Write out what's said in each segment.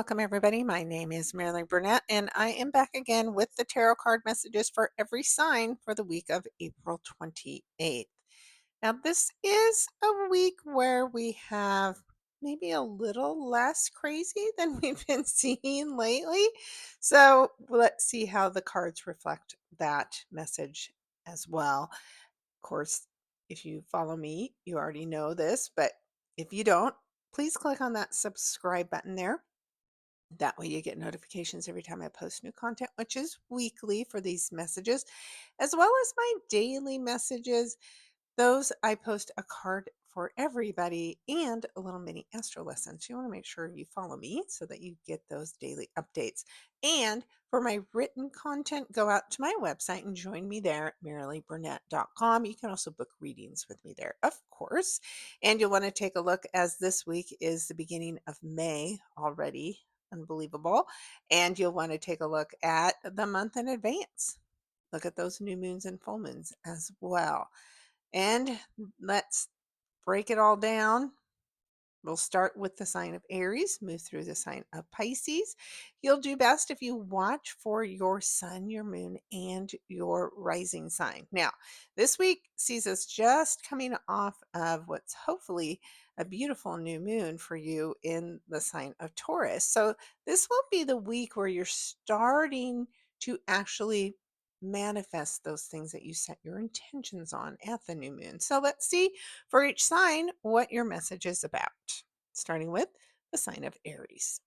welcome everybody. My name is Maralee Burnett, and I am back again with the tarot card messages for every sign for the week of April 28th. Now, this is a week where we have maybe a little less crazy than we've been seeing lately. So, let's see how the cards reflect that message as well. Of course, if you follow me, you already know this, but if you don't, please click on that subscribe button there. That way you get notifications every time I post new content, which is weekly for these messages, as well as my daily messages. Those I post a card for everybody and a little mini astro lesson. So you want to make sure you follow me so that you get those daily updates. And for my written content, go out to my website and join me there at maraleeburnett.com. You can also book readings with me there, of course. And you'll want to take a look, as this week is the beginning of May already. Unbelievable. And you'll want to take a look at the month in advance. Look at those new moons and full moons as well. And let's break it all down. We'll start with the sign of Aries, move through the sign of Pisces. You'll do best if you watch for your sun, your moon, and your rising sign. Now, this week sees us just coming off of what's hopefully a beautiful new moon for you in the sign of Taurus. So, this will be the week where you're starting to actually manifest those things that you set your intentions on at the new moon. So let's see for each sign what your message is about, starting with the sign of Aries.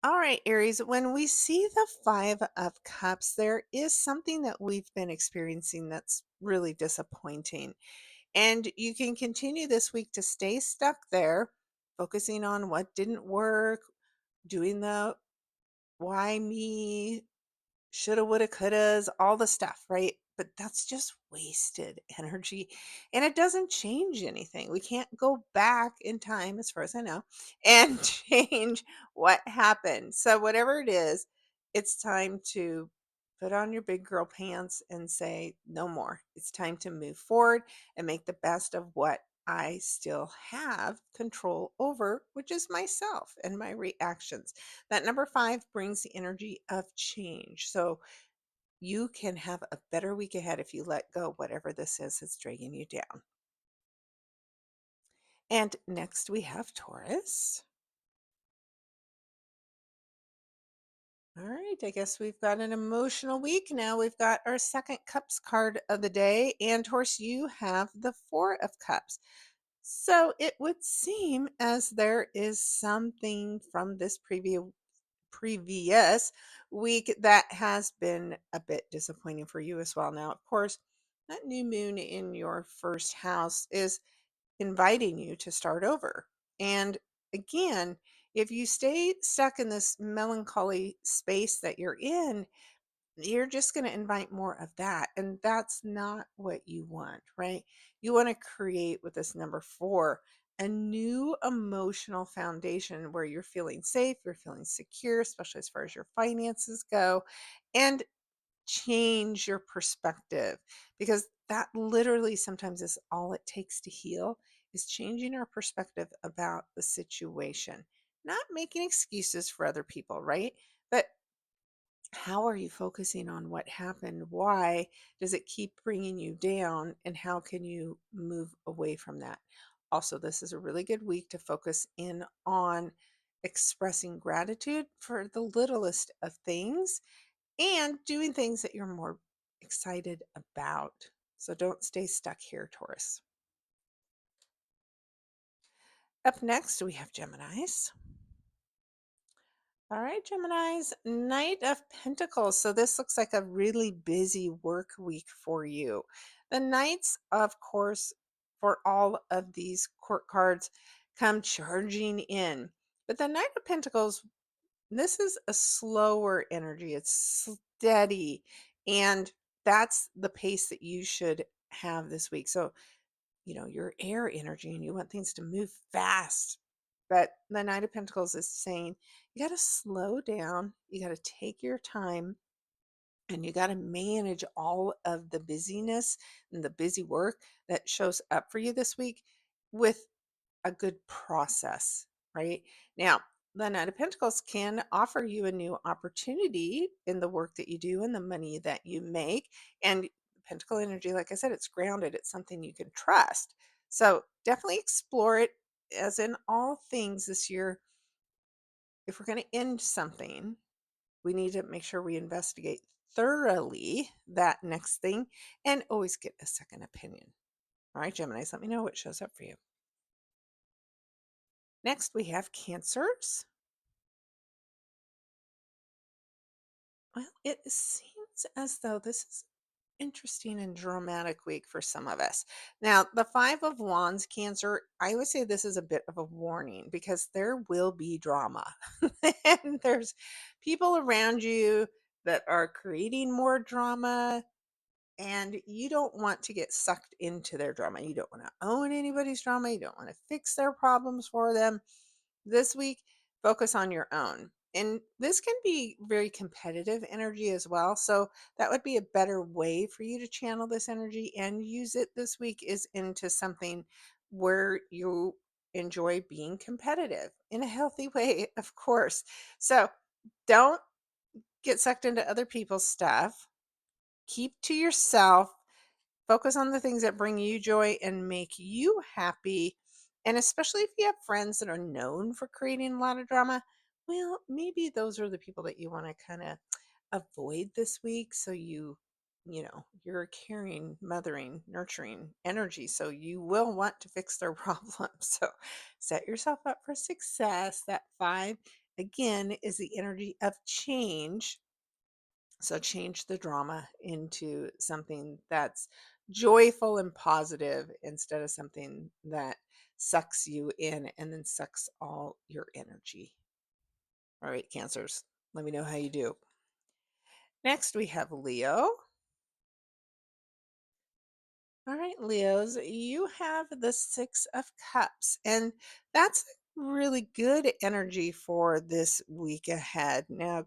All right, Aries, when we see the Five of Cups, there is something that we've been experiencing that's really disappointing. And you can continue this week to stay stuck there, focusing on what didn't work, doing the why me, shoulda, woulda, couldas, all the stuff, right? But that's just wasted energy and it doesn't change anything. We can't go back in time, as far as I know, and change what happened. So, whatever it is, it's time to put on your big girl pants and say, no more. It's time to move forward and make the best of what I still have control over, which is myself and my reactions. That number five brings the energy of change. So you can have a better week ahead if you let go whatever this is that's dragging you down. And next we have Taurus. All right, I guess we've got an emotional week. Now we've got our second cups card of the day. And Taurus, you have the Four of Cups. So it would seem as there is something from this previous week that has been a bit disappointing for you as well. Now, of course, that new moon in your first house is inviting you to start over. And again, if you stay stuck in this melancholy space that you're in, you're just going to invite more of that. And that's not what you want, right? You want to create with this number four a new emotional foundation where you're feeling safe, you're feeling secure, especially as far as your finances go, and change your perspective, because that literally sometimes is all it takes to heal, is changing our perspective about the situation, not making excuses for other people, right? But how are you focusing on what happened? Why does it keep bringing you down? And how can you move away from that? Also, this is a really good week to focus in on expressing gratitude for the littlest of things and doing things that you're more excited about. So don't stay stuck here, Taurus. Up next, we have Geminis. All right, Geminis, Knight of Pentacles. So this looks like a really busy work week for you. The Knights, of course, for all of these court cards, come charging in. But the Knight of Pentacles, this is a slower energy. It's steady. And that's the pace that you should have this week. So your air energy and you want things to move fast. But the Knight of Pentacles is saying you got to slow down, you got to take your time, and you got to manage all of the busyness and the busy work that shows up for you this week with a good process. right? Now, the Knight of Pentacles can offer you a new opportunity in the work that you do and the money that you make. And Pentacle energy, like I said, it's grounded, it's something you can trust. So definitely explore it. As in all things this year, if we're going to end something, we need to make sure we investigate thoroughly that next thing and always get a second opinion. All right, Geminis, let me know what shows up for you. Next, we have Cancers. Well, it seems as though this is interesting and dramatic week for some of us. Now, the Five of Wands, Cancer, I would say this is a bit of a warning because there will be drama. And there's people around you that are creating more drama, and you don't want to get sucked into their drama. You don't want to own anybody's drama. You don't want to fix their problems for them. This week, focus on your own. And this can be very competitive energy as well. So that would be a better way for you to channel this energy and use it this week is into something where you enjoy being competitive in a healthy way, of course. So don't get sucked into other people's stuff. Keep to yourself. Focus on the things that bring you joy and make you happy. And especially if you have friends that are known for creating a lot of drama, well, maybe those are the people that you want to kind of avoid this week. So you're a caring, mothering, nurturing energy. So you will want to fix their problems. So set yourself up for success. That five, again, is the energy of change, so change the drama into something that's joyful and positive instead of something that sucks you in and then sucks all your energy. All right, Cancers, let me know how you do. Next, we have Leo. All right, Leos, you have the Six of Cups, and that's really good energy for this week ahead. Now,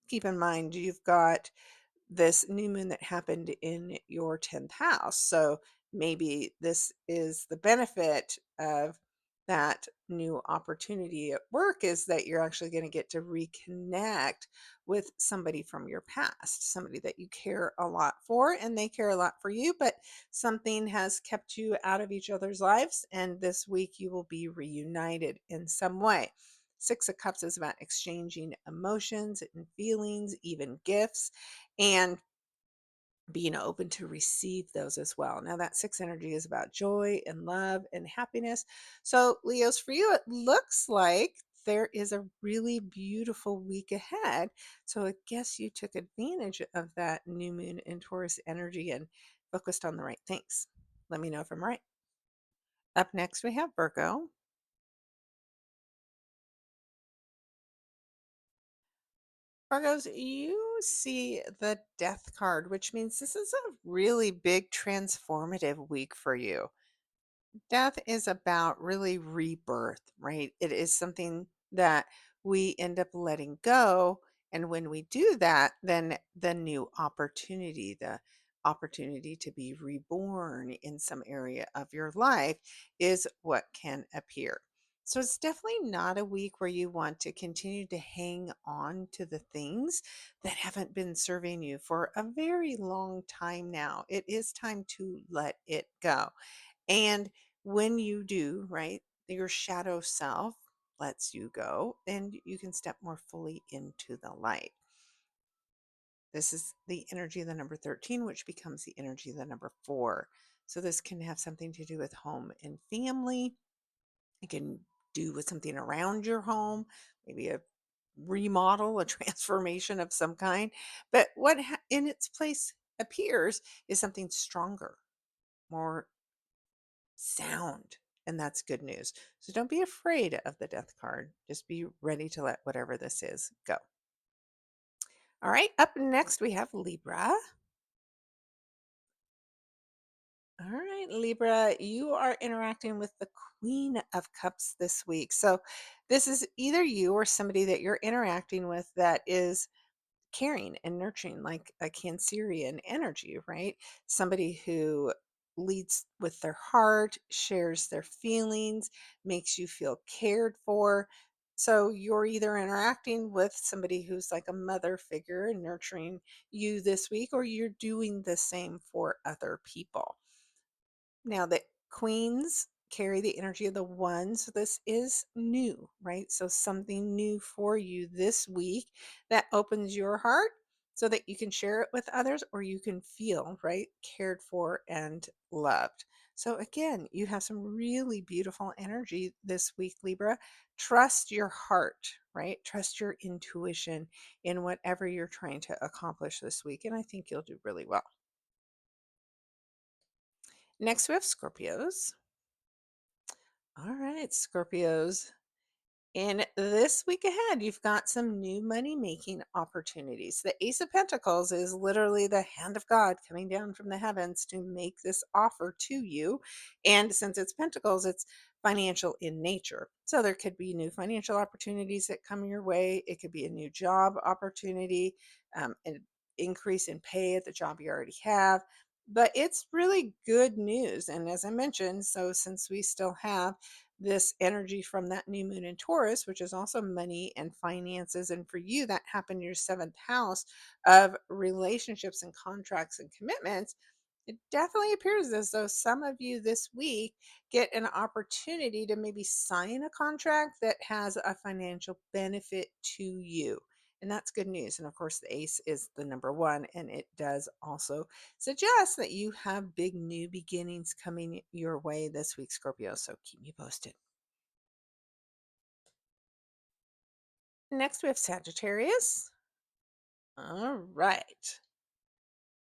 keep in mind, you've got this new moon that happened in your 10th house. So maybe this is the benefit of that new opportunity at work is that you're actually going to get to reconnect with somebody from your past, somebody that you care a lot for and they care a lot for you, but something has kept you out of each other's lives. And this week you will be reunited in some way. Six of Cups is about exchanging emotions and feelings, even gifts, and being open to receive those as well. Now, that six energy is about joy and love and happiness. So, Leos, for you, it looks like there is a really beautiful week ahead. So, I guess you took advantage of that new moon in Taurus energy and focused on the right things. Let me know if I'm right. Up next, we have Virgo. Virgos, you see the death card, which means this is a really big transformative week for you. Death is about really rebirth, right? It is something that we end up letting go. And when we do that, then the new opportunity, the opportunity to be reborn in some area of your life is what can appear. So it's definitely not a week where you want to continue to hang on to the things that haven't been serving you for a very long time now. It is time to let it go. And when you do, right, your shadow self lets you go and you can step more fully into the light. This is the energy of the number 13, which becomes the energy of the number 4. So this can have something to do with home and family. It can do with something around your home, maybe a remodel, a transformation of some kind. But what in its place appears is something stronger, more sound. And that's good news. So don't be afraid of the death card. Just be ready to let whatever this is go. All right. Up next, we have Libra. All right, Libra, you are interacting with the Queen of Cups this week. So this is either you or somebody that you're interacting with that is caring and nurturing, like a Cancerian energy, right? Somebody who leads with their heart, shares their feelings, makes you feel cared for. So you're either interacting with somebody who's like a mother figure and nurturing you this week, or you're doing the same for other people. Now, the queens carry the energy of the one, so this is new, right? So something new for you this week that opens your heart so that you can share it with others, or you can feel, right, cared for and loved. So again, you have some really beautiful energy this week, Libra. Trust your heart, right? Trust your intuition in whatever you're trying to accomplish this week, and I think you'll do really well. Next, we have Scorpios. All right, Scorpios. In this week ahead, you've got some new money making opportunities. The Ace of Pentacles is literally the hand of God coming down from the heavens to make this offer to you. And since it's Pentacles, it's financial in nature. So there could be new financial opportunities that come your way. It could be a new job opportunity, an increase in pay at the job you already have. But it's really good news. And as I mentioned, so since we still have this energy from that new moon in Taurus, which is also money and finances. And for you, that happened in your seventh house of relationships and contracts and commitments. It definitely appears as though some of you this week get an opportunity to maybe sign a contract that has a financial benefit to you. And that's good news. And of course, the ace is the number one. And it does also suggest that you have big new beginnings coming your way this week, Scorpio. So keep me posted. Next, we have Sagittarius. All right.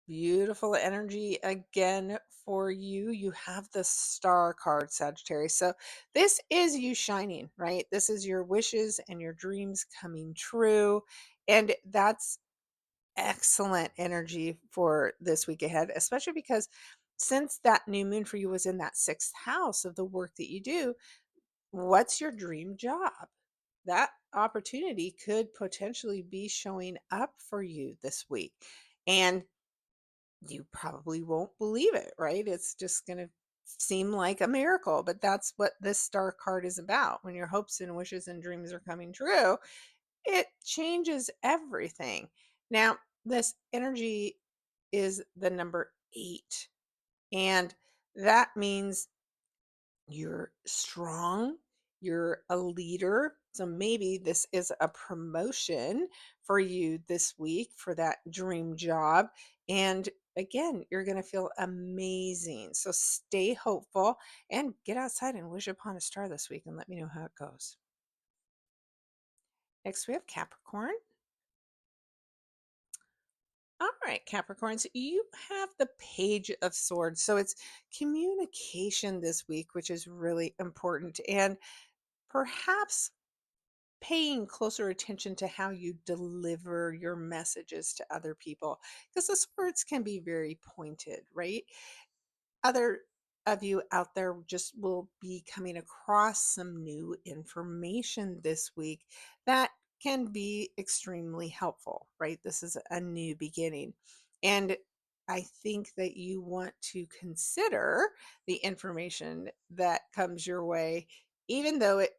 Beautiful energy again for you. You have the star card, Sagittarius. So, this is you shining, right? This is your wishes and your dreams coming true. And that's excellent energy for this week ahead, especially because since that new moon for you was in that sixth house of the work that you do, what's your dream job? That opportunity could potentially be showing up for you this week. And you probably won't believe it, right? It's just going to seem like a miracle, but that's what this star card is about. When your hopes and wishes and dreams are coming true, it changes everything. Now, this energy is the number 8, and that means you're strong, you're a leader. So maybe this is a promotion for you this week for that dream job. And again, you're going to feel amazing. So stay hopeful and get outside and wish upon a star this week and let me know how it goes. Next, we have Capricorn. All right, Capricorns, you have the Page of Swords. So it's communication this week, which is really important. And perhaps paying closer attention to how you deliver your messages to other people because the words can be very pointed, right? Other of you out there just will be coming across some new information this week that can be extremely helpful, right? This is a new beginning. And I think that you want to consider the information that comes your way, even though it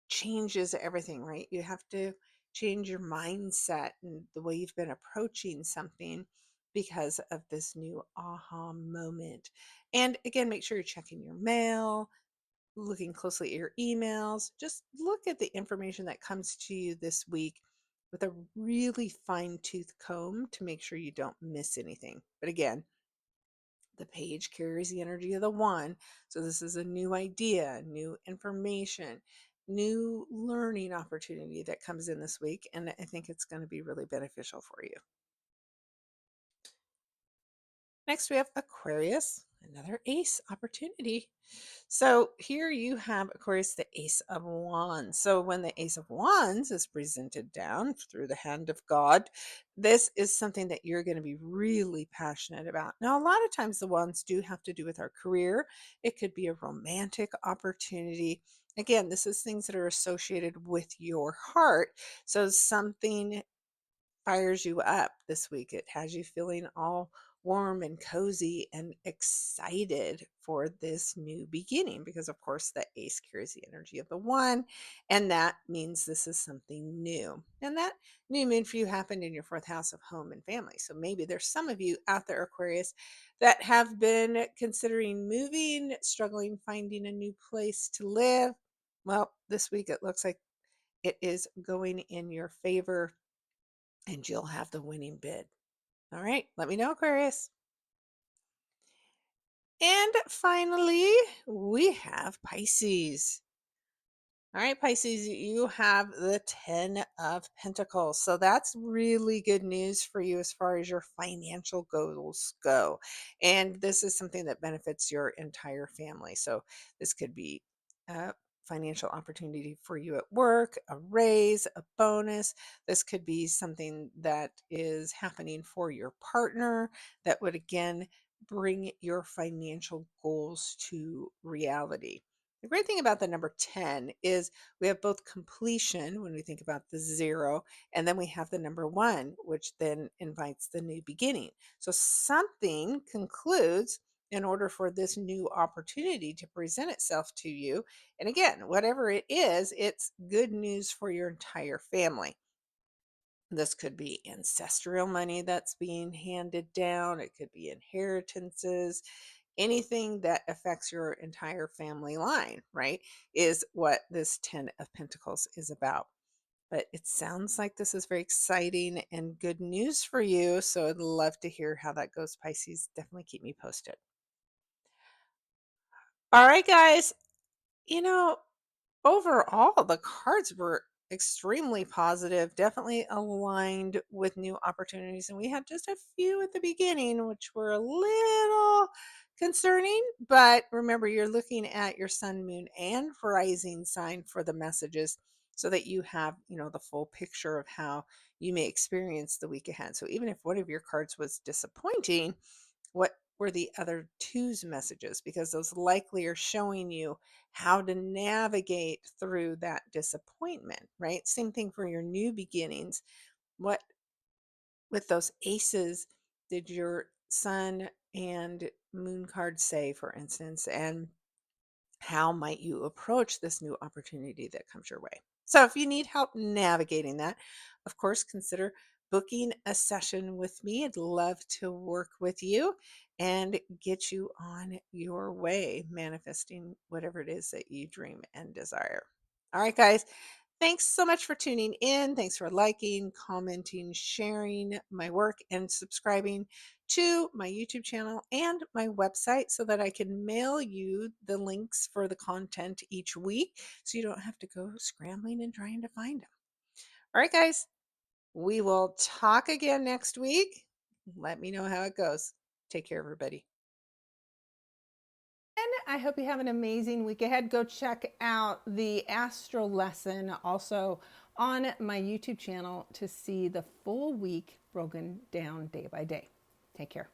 changes everything, right? You have to change your mindset and the way you've been approaching something because of this new aha moment. And again, make sure you're checking your mail, looking closely at your emails. Just look at the information that comes to you this week with a really fine tooth comb to make sure you don't miss anything. But again, the page carries the energy of the one. So this is a new idea, new information, new learning opportunity that comes in this week. And I think it's going to be really beneficial for you. Next, we have Aquarius, another ace opportunity. So here you have Aquarius, the Ace of Wands. So when the Ace of Wands is presented down through the hand of God, this is something that you're going to be really passionate about. Now, a lot of times the wands do have to do with our career. It could be a romantic opportunity. Again, this is things that are associated with your heart. So something fires you up this week. It has you feeling all warm and cozy and excited for this new beginning because, of course, the ace carries the energy of the one, and that means this is something new. And that new moon for you happened in your fourth house of home and family. So maybe there's some of you out there, Aquarius, that have been considering moving, struggling finding a new place to live. Well, this week it looks like it is going in your favor and you'll have the winning bid. All right, let me know, Aquarius. And finally, we have Pisces. All right, Pisces, you have the 10 of Pentacles. So that's really good news for you as far as your financial goals go. And this is something that benefits your entire family. So this could be a financial opportunity for you at work, a raise, a bonus. This could be something that is happening for your partner that would, again, bring your financial goals to reality. The great thing about the number 10 is we have both completion when we think about the zero, and then we have the number one, which then invites the new beginning. So something concludes in order for this new opportunity to present itself to you. And again, whatever it is, it's good news for your entire family. This could be ancestral money that's being handed down, it could be inheritances, anything that affects your entire family line, right? Is what this 10 of Pentacles is about. But it sounds like this is very exciting and good news for you. So I'd love to hear how that goes, Pisces. Definitely keep me posted. All right, guys. You know, overall, the cards were extremely positive, definitely aligned with new opportunities. And we had just a few at the beginning, which were a little concerning. But remember, you're looking at your sun, moon, and rising sign for the messages so that you have, the full picture of how you may experience the week ahead. So even if one of your cards was disappointing, what were the other two's messages? Because those likely are showing you how to navigate through that disappointment, right? Same thing for your new beginnings. What with those aces did your sun and moon card say, for instance? And how might you approach this new opportunity that comes your way? So, if you need help navigating that, of course, consider booking a session with me. I'd love to work with you and get you on your way, manifesting whatever it is that you dream and desire. All right, guys. Thanks so much for tuning in. Thanks for liking, commenting, sharing my work, and subscribing to my YouTube channel and my website so that I can mail you the links for the content each week so you don't have to go scrambling and trying to find them. All right, guys, we will talk again next week. Let me know how it goes. Take care, everybody. I hope you have an amazing week ahead. Go check out the Astro lesson also on my YouTube channel to see the full week broken down day by day. Take care.